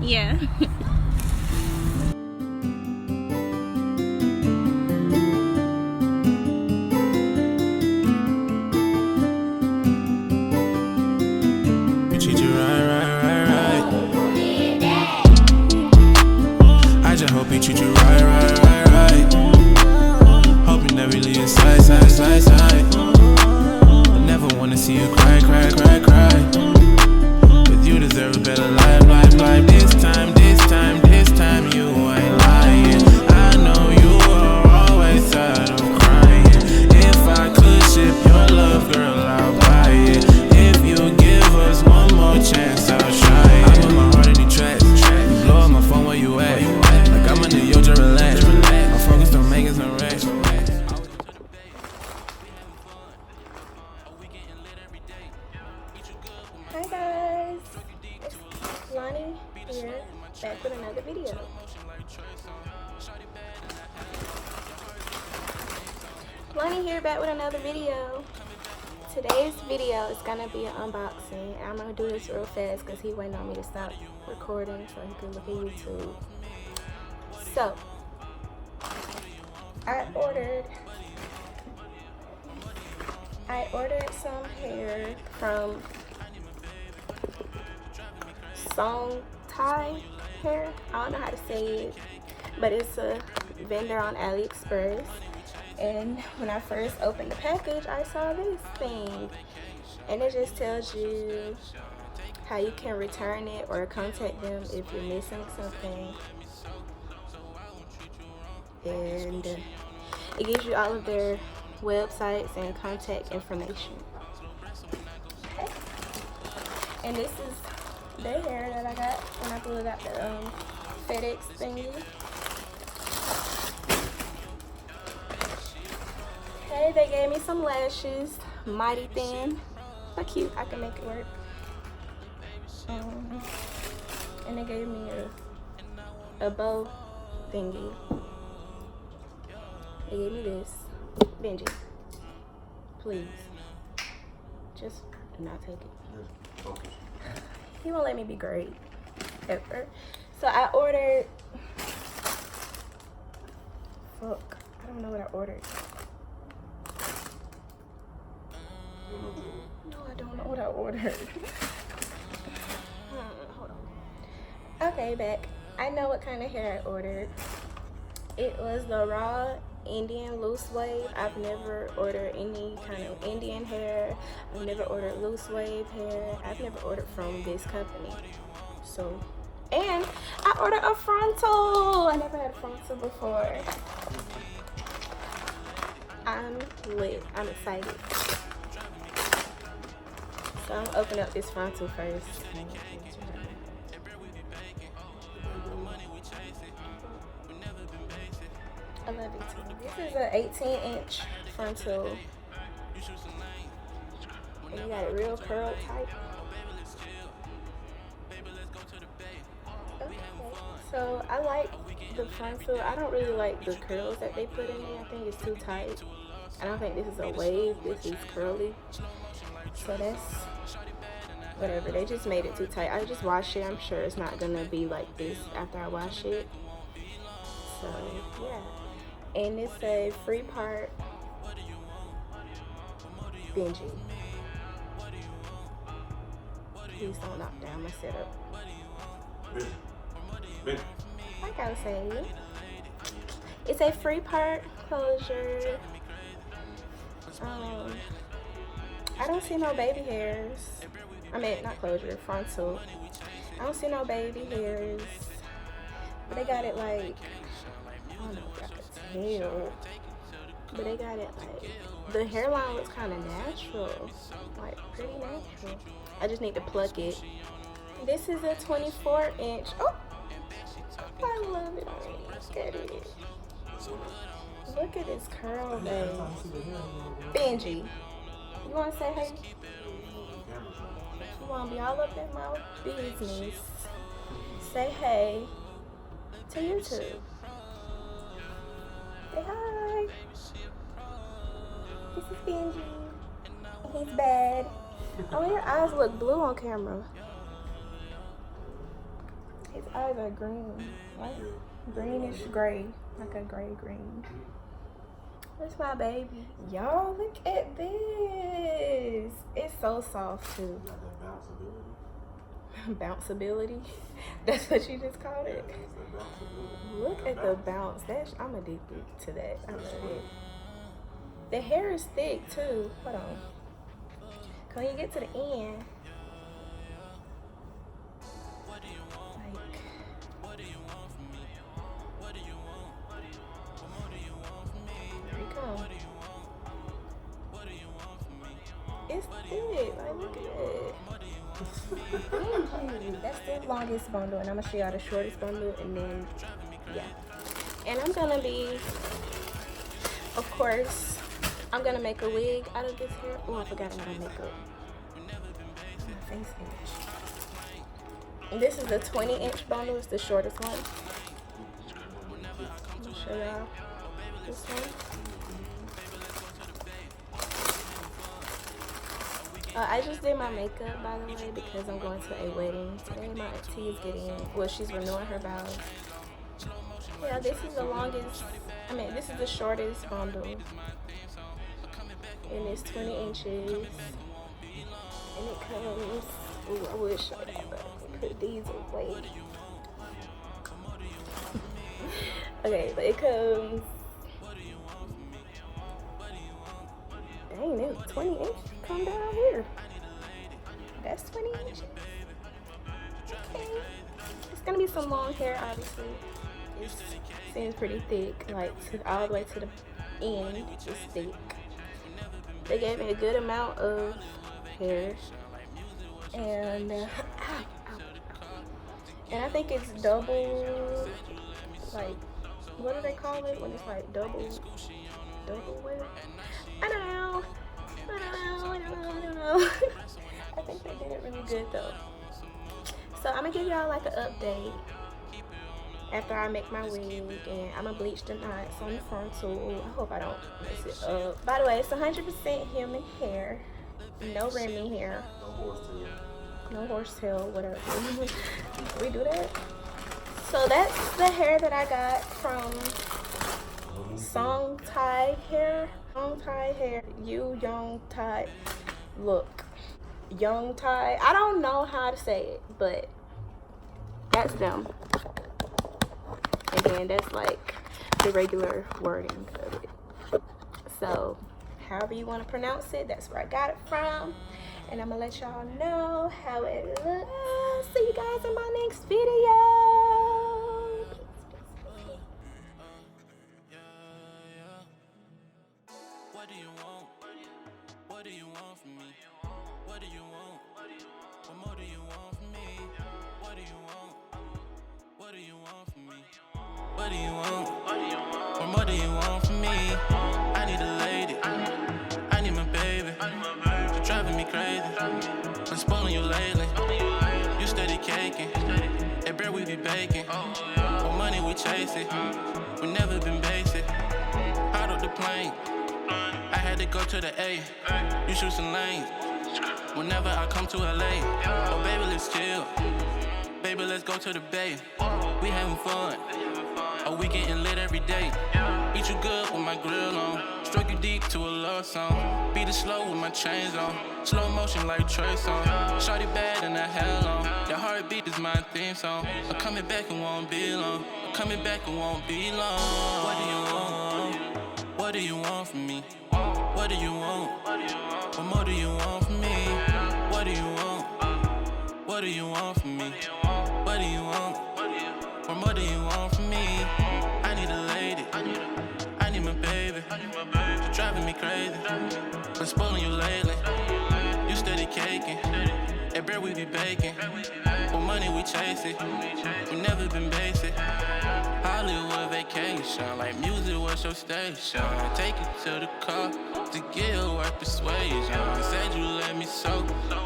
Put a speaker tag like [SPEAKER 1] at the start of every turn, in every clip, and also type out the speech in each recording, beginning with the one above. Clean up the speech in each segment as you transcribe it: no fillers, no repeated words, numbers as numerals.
[SPEAKER 1] Yeah.
[SPEAKER 2] Treat you right. I just hope he treat you right. Hope you never leave your side. I never wanna see you cry. But you deserve a better life. This time you ain't lying. I know you are always tired of crying. If I could ship your love, girl, I'll buy it. If you give us one more chance, I'll try it. I put my heart in the tracks. You blow up my phone, where you at? Like I'm under your just relax. I'm focused on making some racks.
[SPEAKER 1] Hi guys, it's Lonnie here, back with another video. Today's video is gonna be an unboxing. I'm gonna do this real fast because he waiting on me to stop recording so he can look at YouTube. So, I ordered some hair from YuYongTai hair. I don't know how to say it, but it's a vendor on AliExpress. And when I first opened the package, I saw this thing, and it just tells you how you can return it or contact them if you're missing something. And it gives you all of their websites and contact information. Okay. And this is the hair that I got when I pulled out the FedEx thingy. Okay, they gave me some lashes, mighty thin, but cute. I can make it work. And they gave me a bow thingy. They gave me this. Benji, please, just do not take it. He won't let me be great ever. So I ordered. Fuck, I don't know what I ordered. No, I don't know what I ordered. Hold on. Okay, back. I know what kind of hair I ordered. It was the raw Indian loose wave. I've never ordered any kind of Indian hair. I've never ordered loose wave hair. I've never ordered from this company. So, and I ordered a frontal. I never had a frontal before. I'm lit. I'm excited. So I'm gonna open up this frontal first. I love it too. This is an 18-inch frontal. And you got it real curl type. Okay. So I like the frontal. I don't really like the curls that they put in there. I think it's too tight. I don't think this is a wave. This is curly. So that's whatever. They just made it too tight. I just washed it. I'm sure it's not gonna be like this after I wash it. So yeah. And it's a free part Benji. Please don't knock down my setup. Like I was saying, it's a free part closure. I don't see no baby hairs. I mean, not closure, frontal. I don't see no baby hairs. But they got it like, I don't know if I could tell. But they got it like, the hairline looks kind of natural. Like, pretty natural. I just need to pluck it. This is a 24-inch. Oh! I love it. Look at it. Look at this curl, babe. Benji, you want to say hey? You want to be all up in my business? Say hey to YouTube. Say hi. This is Benji. He's bad. Oh, your eyes look blue on camera. His eyes are green, like greenish gray, like a gray green. That's my baby. Y'all, look at this. It's so soft too.
[SPEAKER 3] You got that bounceability.
[SPEAKER 1] Bounceability. That's what you just called it.
[SPEAKER 3] It's that bounceability.
[SPEAKER 1] Look at the bounce. I'm addicted to that. I love it. The hair is thick too. Hold on. When you get to the end, it's thick. Like, look at it. Thank you. That's the longest bundle, and I'm gonna show y'all the shortest bundle, and then yeah. And I'm gonna be, of course, I'm gonna make a wig out of this hair. Oh, I forgot about makeup. My face itch. And this is the 20-inch bundle. It's the shortest one. I'm gonna show y'all this one. I just did my makeup, by the way, because I'm going to a wedding today. My auntie is she's renewing her vows. Yeah, this is the longest, this is the shortest bundle. And it's 20 inches. And it comes, ooh, I would show that, but I put these away. Okay, but it comes, dang, it's 20 inches. Come down here. That's 20 inches. Okay. It's gonna be some long hair, obviously. It seems pretty thick, like all the way to the end. It's thick. They gave me a good amount of hair, and I think it's double. Like, what do they call it when it's like double wear? I don't know. I don't know. I think they did it really good though. So I'm gonna give y'all like an update after I make my wig, and I'm gonna bleach the knots on the frontal. I hope I don't mess it up. By the way, it's 100% human hair, no Remy hair, no horsetail, whatever. We do that. So that's the hair that I got from YuYongTai hair. YuYongTai hair. YuYongTai. Look. YuYongTai. I don't know how to say it, but that's them. And then that's like the regular wording of it. So, however you want to pronounce it, that's where I got it from. And I'm gonna let y'all know how it looks. See you guys in my next video.
[SPEAKER 2] What do you want? What do you want from me? What do you want? What more do you want from me? What do you want? What do you want from me? What do you want? What more do you want from me? I need a lady. I need my baby. You're driving me crazy. I'm spoiling you lately. You steady caking. Hey, bread we be baking. For money we chase it. We never been basic. Out of the plane. I had to go to the A. You shoot some lanes. Whenever I come to LA. Oh, baby, let's chill. Baby, let's go to the bay. We having fun. Oh, we getting lit every day. Eat you good with my grill on. Stroke you deep to a love song. Beat it slow with my chains on. Slow motion like Trey song. Shorty bad and I hell on. That heartbeat is my theme song. I'm coming back and won't be long. I'm coming back and won't be long. What do you want? What do you want from me? What do you want? What more do you want from me? What do you want? What do you want from me? What do you want? What more do you want from me? I need a lady. I need my baby. You're driving me crazy. I'm spoiling you lately. You steady caking. Hey, bread we be baking. For money we chase it. We never been basic. Hollywood vacation, like music was your station. Take you to the car to get your work persuasion. Said you let me so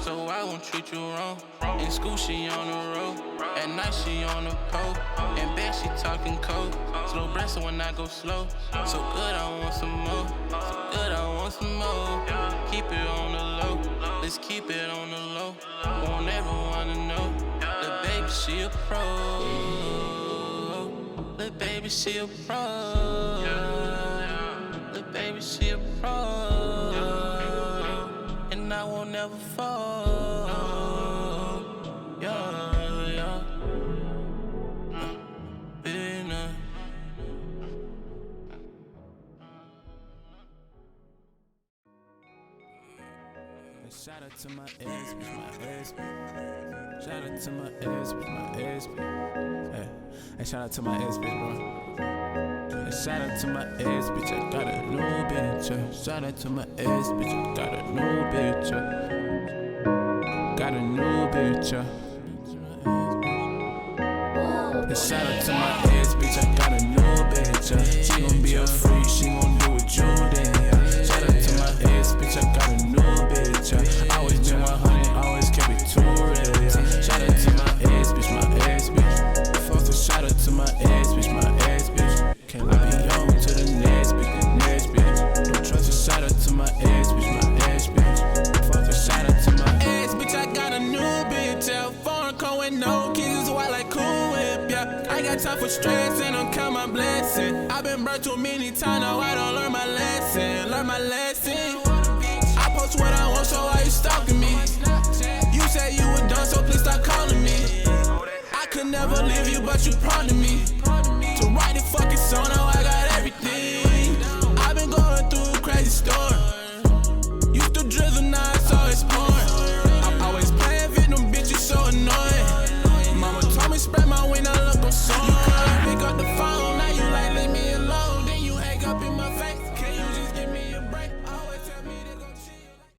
[SPEAKER 2] I won't treat you wrong. In school she on the road, at night she on the pole. In bed she talking cold, slow breath when I go slow. So good I want some more, so good I want some more. Keep it on the low, let's keep it on the low. Want everyone to know, the baby she a pro. Little baby, she a pro. Little baby, she a pro. And I won't never fall. Yeah. Billionaire. Shout out to my ex, bitch, my ex, bitch. Shout out to my ex, bitch, my ex, bitch. Hey, shout out to my ex, bitch, bro. Hey, shout out to my ex, bitch, I got a new bitch. Shout out to my ex, bitch, I got a new bitch. Got a new bitch. Hey, shout out to my ex, bitch, I got a new bitch. She gon' be a freak, she gon' do what you did. Shout out to my ex, bitch, I got a new bitch. Always been 100, always kept it too real. Shout out to my ex, bitch, my ex, bitch. Fuck the shout out to my ex, bitch, my ex, bitch. Can't let me on to the next, bitch, the next, bitch. Don't trust the shout out to my ex, bitch, my ex, bitch. Fuck the shout out to my ex, bitch, I got a new bitch. Yeah, foreign car with no keys, white like Cool Whip, yeah. I got time for stress and don't count my blessing. I've been burnt too many times, now I don't learn my lesson. Learn my lesson. I post what I want, so why you stalking me? You said you were done, so please stop calling me. I could never leave you, but you proud of me.